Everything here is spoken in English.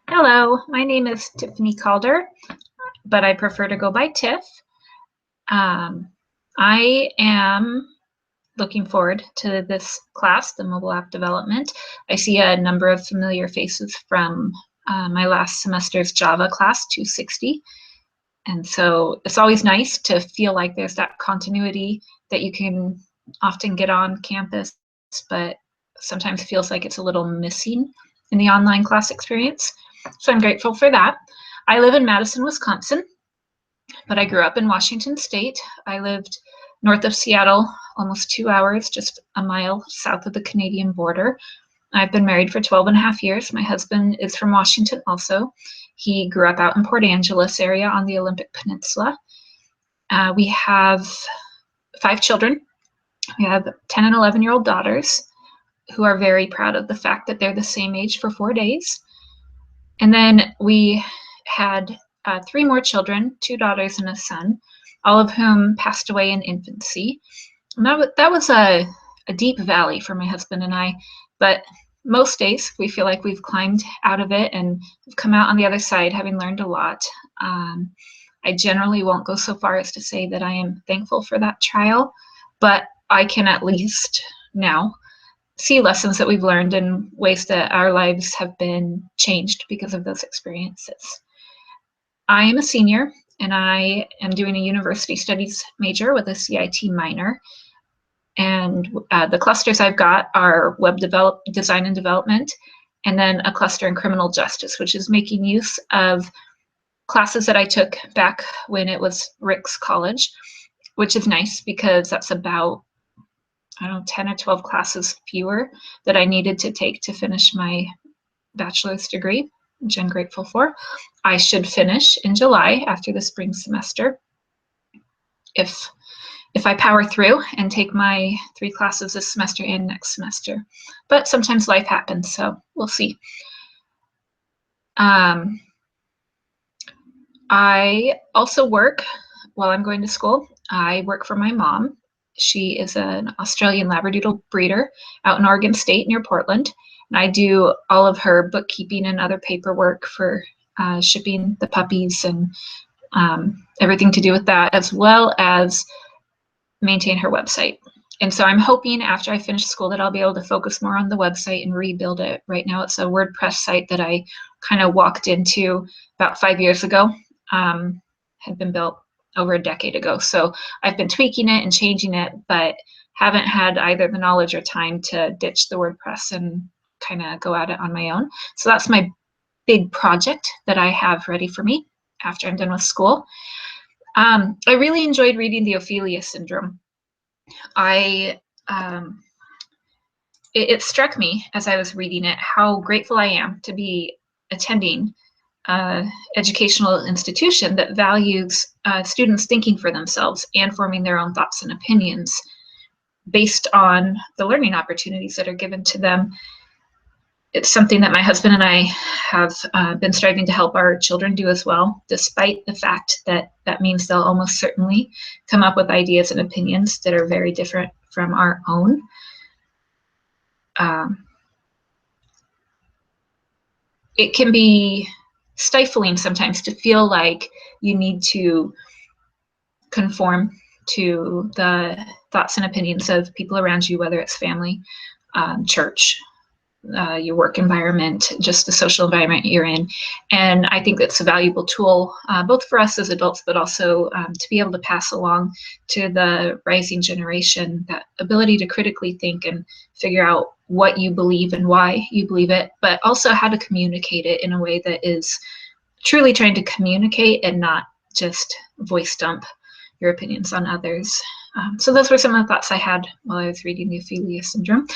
Hello, my name is Tiffany Calder, but I prefer to go by Tiff. I am looking forward to this class, the mobile app development. I see a number of familiar faces from my last semester's Java class, 260. And so it's always nice to feel like there's that continuity that you can often get on campus, but sometimes feels like it's a little missing in the online class experience. So I'm grateful for that. I live in Madison, Wisconsin, but I grew up in Washington State. I lived north of Seattle, almost 2 hours, just a mile south of the Canadian border. I've been married for 12 and a half years. My husband is from Washington also. He grew up out in Port Angeles area on the Olympic Peninsula. We have 5 children. We have 10 and 11-year-old daughters who are very proud of the fact that they're the same age for 4 days. And then we had 3 more children, 2 daughters and a son, all of whom passed away in infancy. And that was a deep valley for my husband and I, but most days we feel like we've climbed out of it and we've come out on the other side having learned a lot. I generally won't go so far as to say that I am thankful for that trial, but I can at least now see lessons that we've learned and ways that our lives have been changed because of those experiences. I am a senior and I am doing a university studies major with a CIT minor. And the clusters I've got are web design and development, and then a cluster in criminal justice, which is making use of classes that I took back when it was Rick's College, which is nice because that's about 10 or 12 classes fewer that I needed to take to finish my bachelor's degree, which I'm grateful for. I should finish in July after the spring semester if I power through and take my 3 classes this semester and next semester. But sometimes life happens, so we'll see. I also work while I'm going to school. I work for my mom. She is an Australian Labradoodle breeder out in Oregon State near Portland. And I do all of her bookkeeping and other paperwork for shipping the puppies and everything to do with that, as well as maintain her website. And so I'm hoping after I finish school that I'll be able to focus more on the website and rebuild it. Right now it's a WordPress site that I kind of walked into about 5 years ago. Had been built over a decade ago. So I've been tweaking it and changing it, but haven't had either the knowledge or time to ditch the WordPress and kind of go at it on my own. So that's my big project that I have ready for me after I'm done with school. I really enjoyed reading the Ophelia Syndrome. It struck me as I was reading it how grateful I am to be attending an educational institution that values students thinking for themselves and forming their own thoughts and opinions based on the learning opportunities that are given to them. It's something that my husband and I have been striving to help our children do as well, despite the fact that that means they'll almost certainly come up with ideas and opinions that are very different from our own. It can be stifling sometimes to feel like you need to conform to the thoughts and opinions of people around you, whether it's family, church, your work environment, just the social environment you're in. And I think that's a valuable tool, both for us as adults, but also to be able to pass along to the rising generation, that ability to critically think and figure out what you believe and why you believe it, but also how to communicate it in a way that is truly trying to communicate and not just voice dump your opinions on others. So those were some of the thoughts I had while I was reading the Ophelia Syndrome.